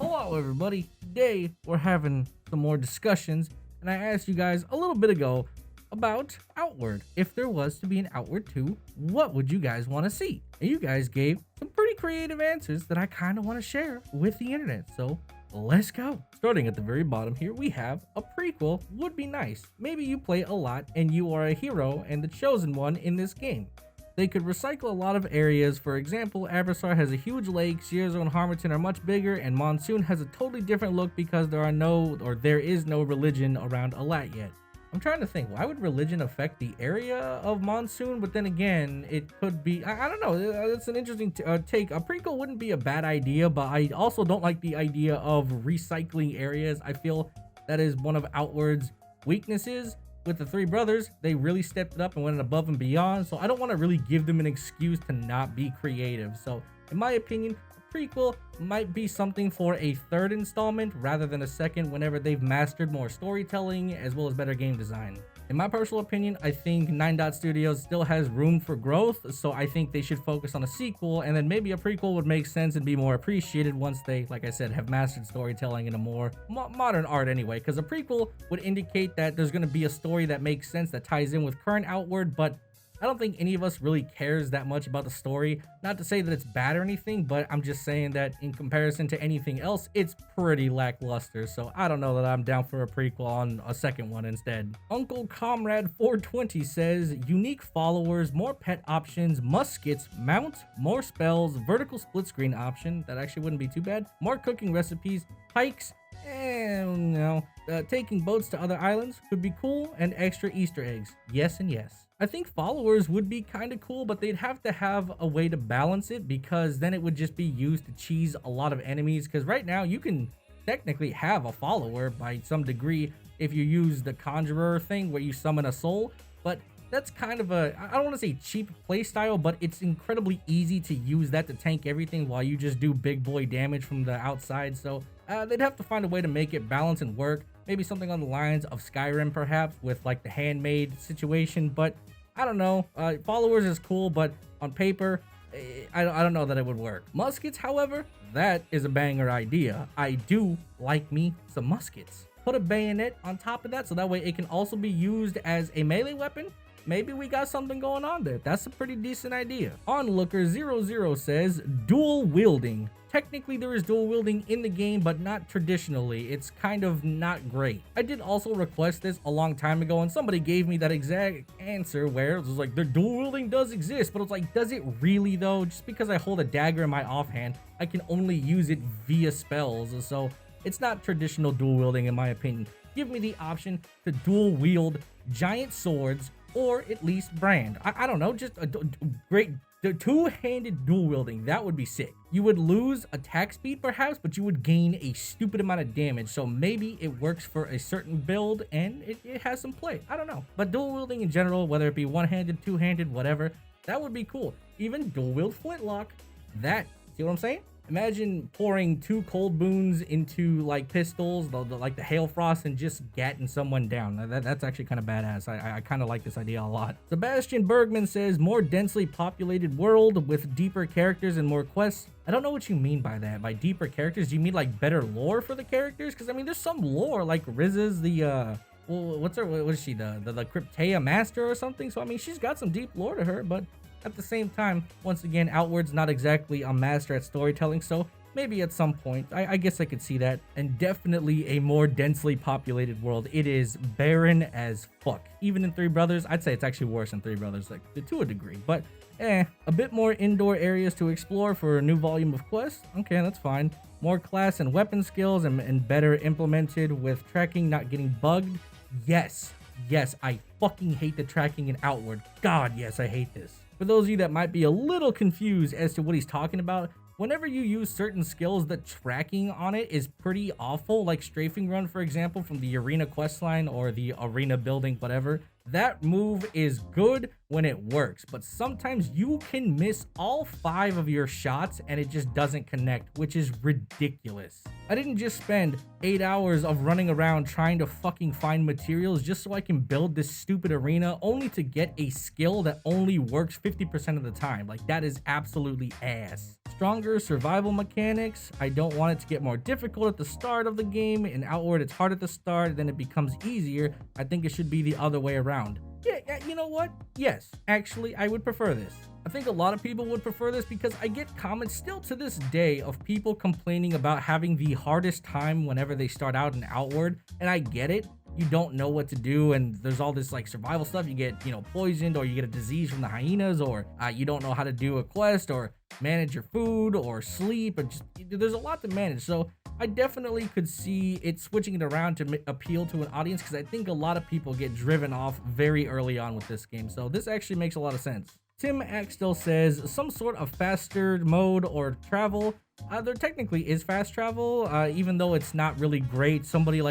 Hello everybody, today we're having some more discussions, and I asked you guys a little bit ago about Outward. If there was to be an Outward 2, what would you guys want to see? And you guys gave some pretty creative answers that I kind of want to share with the internet, so let's go. Starting at the very bottom here, we have a prequel would be nice. Maybe you play a lot and you are a hero and the chosen one in this game. They could recycle a lot of areas. For example, Abyssar has a huge lake, Sierzo and Harmattan are much bigger, and Monsoon has a totally different look because there is no religion around Alat yet. I'm trying to think, why would religion affect the area of Monsoon? But then again, it could be, I don't know, it's an interesting take. A prequel wouldn't be a bad idea, but I also don't like the idea of recycling areas. I feel that is one of Outward's weaknesses. With the three brothers, they really stepped it up and went above and beyond, so I don't want to really give them an excuse to not be creative. So in my opinion, a prequel might be something for a third installment rather than a second whenever they've mastered more storytelling as well as better game design. In my personal opinion, I think 9 Dot Studios still has room for growth, so I think they should focus on a sequel, and then maybe a prequel would make sense and be more appreciated once they, like I said, have mastered storytelling in a more modern art anyway, because a prequel would indicate that there's going to be a story that makes sense, that ties in with current Outward, but I don't think any of us really cares that much about the story. Not to say that it's bad or anything, but I'm just saying that in comparison to anything else, it's pretty lackluster. So I don't know that I'm down for a prequel on a second one instead. Uncle Comrade 420 says, unique followers, more pet options, muskets, mount, more spells, vertical split screen option. That actually wouldn't be too bad. More cooking recipes, hikes, and taking boats to other islands could be cool, and extra Easter eggs. Yes and yes. I think followers would be kind of cool, but they'd have to have a way to balance it, because then it would just be used to cheese a lot of enemies, because right now you can technically have a follower by some degree if you use the conjurer thing where you summon a soul, but that's kind of a, I don't want to say cheap playstyle, but it's incredibly easy to use that to tank everything while you just do big boy damage from the outside. So they'd have to find a way to make it balance and work. Maybe something on the lines of Skyrim perhaps, with like the handmade situation, but I don't know. Followers is cool, but on paper, I don't know that it would work. Muskets, however, that is a banger idea. I do like me some muskets. Put a bayonet on top of that so that way it can also be used as a melee weapon. Maybe we got something going on there. That's a pretty decent idea. Onlooker00 says dual wielding. Technically, there is dual wielding in the game, but not traditionally. It's kind of not great. I did also request this a long time ago, and somebody gave me that exact answer where it was like, the dual wielding does exist, but it's like, does it really though? Just because I hold a dagger in my offhand, I can only use it via spells, so it's not traditional dual wielding in my opinion. Give me the option to dual wield giant swords, or at least brand. I don't know, just a great two-handed dual wielding. That would be sick. You would lose attack speed perhaps, but you would gain a stupid amount of damage, so maybe it works for a certain build and it has some play. I don't know, but dual wielding in general, whether it be one-handed, two-handed, whatever, that would be cool. Even dual wield flintlock, that, see what I'm saying? Imagine pouring 2 cold boons into like pistols, like the hail frost, and just gatting someone down. That's actually kind of badass. I kind of like this idea a lot. Sebastian Bergman says more densely populated world with deeper characters and more quests. I don't know what you mean by that. By deeper characters, do you mean like better lore for the characters? Because I mean, there's some lore like Riz's the well, what is she, the Cryptea Master or something? So I mean, she's got some deep lore to her, but at the same time, once again, Outward's not exactly a master at storytelling, so maybe at some point, I guess I could see that. And definitely a more densely populated world. It is barren as fuck. Even in Three Brothers, I'd say it's actually worse in Three Brothers, like to a degree, but a bit more indoor areas to explore for a new volume of quests. Okay, that's fine. More class and weapon skills and better implemented with tracking not getting bugged. Yes, I fucking hate the tracking in Outward. God, yes, I hate this. For those of you that might be a little confused as to what he's talking about, whenever you use certain skills, the tracking on it is pretty awful, like Strafing Run, for example, from the Arena questline or the Arena building, whatever. That move is good when it works, but sometimes you can miss all 5 of your shots and it just doesn't connect, which is ridiculous. I didn't just spend 8 hours of running around trying to fucking find materials just so I can build this stupid arena only to get a skill that only works 50% of the time. Like, that is absolutely ass. Stronger survival mechanics. I don't want it to get more difficult at the start of the game. In Outward, it's hard at the start, then it becomes easier. I think it should be the other way around. Yeah, you know what? Yes, actually, I would prefer this. I think a lot of people would prefer this because I get comments still to this day of people complaining about having the hardest time whenever they start out in Outward, and I get it. You don't know what to do, and there's all this like survival stuff. You get, poisoned, or you get a disease from the hyenas, or you don't know how to do a quest or manage your food or sleep, or just there's a lot to manage. So I definitely could see it switching it around to appeal to an audience, because I think a lot of people get driven off very early on with this game. So this actually makes a lot of sense. Tim Axtell says some sort of faster mode or travel. There technically is fast travel, even though it's not really great. Some people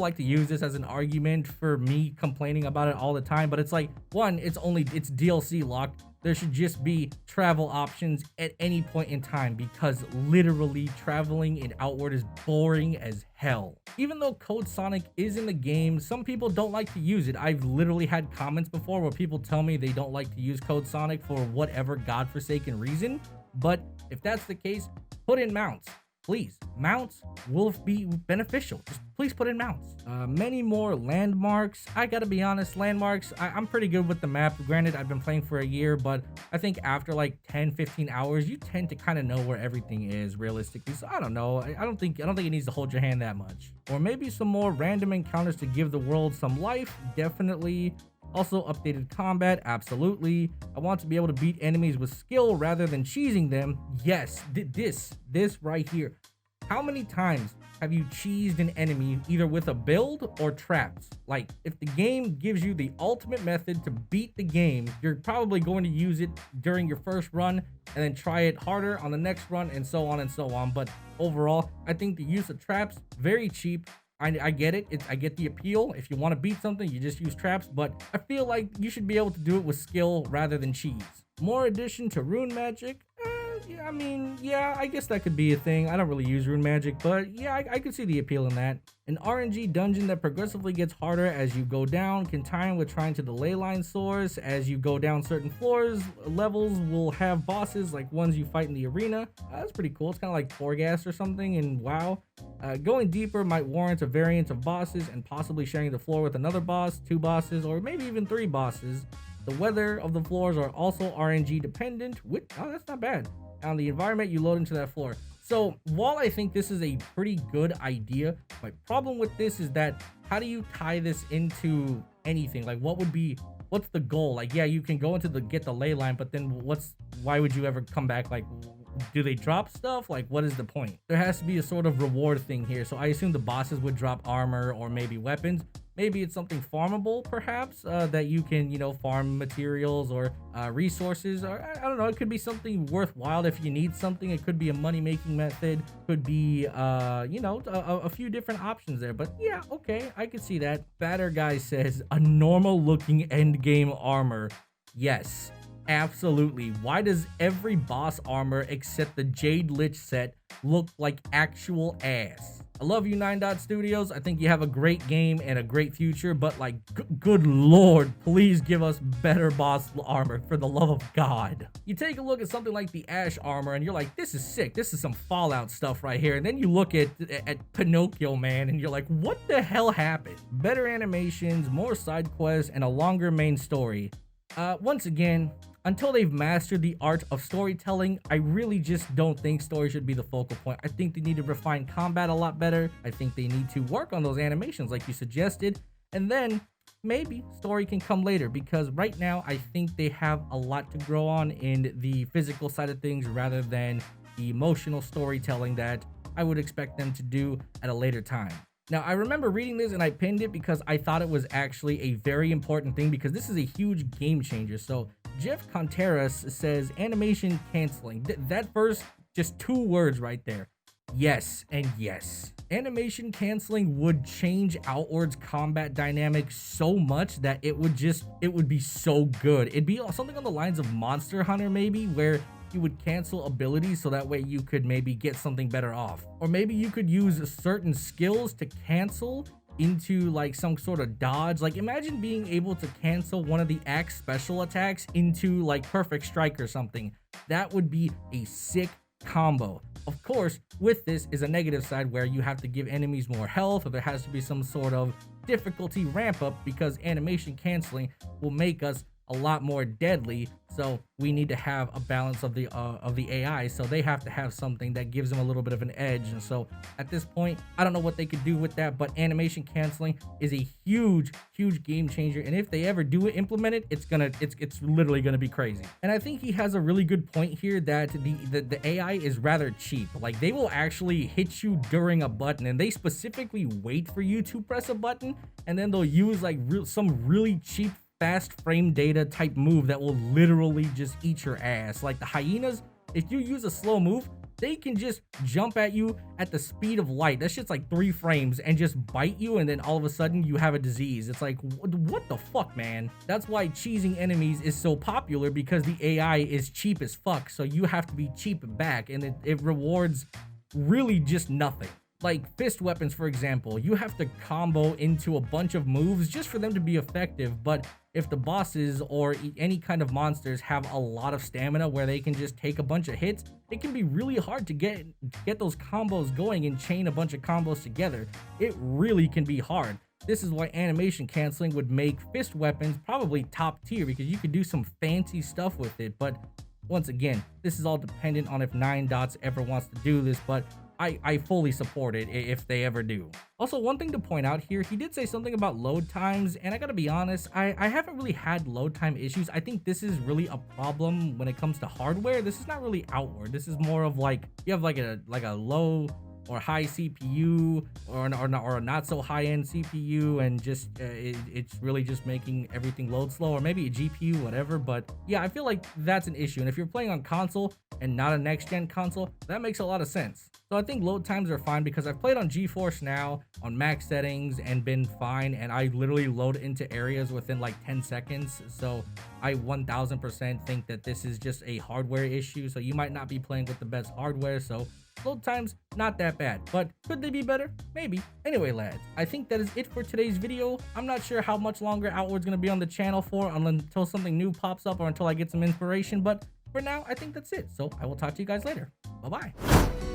like to use this as an argument for me complaining about it all the time, but it's like, one, it's DLC locked. There should just be travel options at any point in time, because literally traveling in Outward is boring as hell. Even though Code Sonic is in the game, some people don't like to use it. I've literally had comments before where people tell me they don't like to use Code Sonic for whatever godforsaken reason. But if that's the case, put in mounts. Please, mounts will be beneficial. Just please put in mounts. Many more landmarks. I gotta be honest, landmarks, I'm pretty good with the map. Granted, I've been playing for a year, but I think after like 10-15 hours, you tend to kind of know where everything is realistically. So I don't know. I don't think it needs to hold your hand that much. Or maybe some more random encounters to give the world some life. Definitely. Also, updated combat, absolutely. I want to be able to beat enemies with skill rather than cheesing them. Yes, this right here. How many times have you cheesed an enemy either with a build or traps? Like, if the game gives you the ultimate method to beat the game, you're probably going to use it during your first run and then try it harder on the next run, and so on and so on. But overall, I think the use of traps, very cheap. I get it. I get the appeal. If you want to beat something, you just use traps, but I feel like you should be able to do it with skill rather than cheese. More addition to rune magic. Yeah, I guess that could be a thing. I don't really use rune magic, but yeah, I could see the appeal in that. An RNG dungeon that progressively gets harder as you go down, can tie in with trying to the ley line source. As you go down certain floors, levels will have bosses like ones you fight in the arena. That's pretty cool. It's kind of like Torghast or something in WoW. Going deeper might warrant a variant of bosses and possibly sharing the floor with another boss, 2 bosses, or maybe even 3 bosses. The weather of the floors are also RNG dependent. That's not bad. On the environment you load into that floor. So while I think this is a pretty good idea, my problem with this is that how do you tie this into anything? Like, what's the goal? Like, yeah, you can go into get the ley line, but then why would you ever come back? Like, do they drop stuff? Like, what is the point? There has to be a sort of reward thing here. So I assume the bosses would drop armor or maybe weapons. Maybe it's something farmable, perhaps, that you can, farm materials or resources. Or I don't know. It could be something worthwhile if you need something. It could be a money-making method. Could be, a few different options there. But yeah, okay, I could see that. Batter Guy says a normal-looking endgame armor. Yes, absolutely. Why does every boss armor except the Jade Lich set look like actual ass? I love you, 9 Dot Studios. I think you have a great game and a great future, but like, good lord, please give us better boss armor, for the love of God. You take a look at something like the Ash armor and you're like, this is sick. This is some Fallout stuff right here. And then you look at Pinocchio Man and you're like, what the hell happened? Better animations, more side quests, and a longer main story. Once again, until they've mastered the art of storytelling, I really just don't think story should be the focal point. I think they need to refine combat a lot better. I think they need to work on those animations like you suggested. And then maybe story can come later, because right now I think they have a lot to grow on in the physical side of things rather than the emotional storytelling that I would expect them to do at a later time. Now, I remember reading this and I pinned it because I thought it was actually a very important thing, because this is a huge game changer. So Jeff Contreras says animation canceling. That first, just 2 words right there. Yes and yes. Animation canceling would change Outward's combat dynamic so much that it would be so good. It'd be something on the lines of Monster Hunter maybe, where you would cancel abilities so that way you could maybe get something better off. Or maybe you could use certain skills to cancel into like some sort of dodge. Like imagine being able to cancel one of the axe special attacks into like perfect strike or something. That would be a sick combo. Of course, with this is a negative side where you have to give enemies more health, or there has to be some sort of difficulty ramp up, because animation canceling will make us a lot more deadly. So we need to have a balance of the AI, so they have to have something that gives them a little bit of an edge. And so at this point, I don't know what they could do with that, but animation canceling is a huge game changer, and if they ever do implement it, it's literally gonna be crazy. And I think he has a really good point here that the AI is rather cheap. Like they will actually hit you during a button, and they specifically wait for you to press a button, and then they'll use like some really cheap fast frame data type move that will literally just eat your ass. Like the hyenas, if you use a slow move, they can just jump at you at the speed of light. That shit's like 3 frames and just bite you, and then all of a sudden you have a disease. It's like, what the fuck, man? That's why cheesing enemies is so popular, because the AI is cheap as fuck, so you have to be cheap back, and it rewards really just nothing. Like fist weapons, for example, you have to combo into a bunch of moves just for them to be effective. But if the bosses or any kind of monsters have a lot of stamina where they can just take a bunch of hits, it can be really hard to get those combos going and chain a bunch of combos together. It really can be hard. This is why animation canceling would make fist weapons probably top tier, because you could do some fancy stuff with it. But once again, this is all dependent on if 9dots ever wants to do this, but I fully support it if they ever do. Also, one thing to point out here, he did say something about load times, and I gotta be honest, I haven't really had load time issues. I think this is really a problem when it comes to hardware. This is not really Outward. This is more of like, you have like a low or high CPU, or a not so high-end CPU, and just it's really just making everything load slow, or maybe a GPU, whatever. But yeah, I feel like that's an issue, and if you're playing on console and not a next-gen console, that makes a lot of sense. So I think load times are fine, because I've played on GeForce Now on max settings and been fine, and I literally load into areas within like 10 seconds. So I 1000% think that this is just a hardware issue. So you might not be playing with the best hardware, so load times not that bad, but could they be better? Maybe. Anyway, lads, I think that is it for today's video. I'm not sure how much longer Outward's gonna be on the channel for, until something new pops up or until I get some inspiration, but for now I think that's it. So I will talk to you guys later. Bye bye.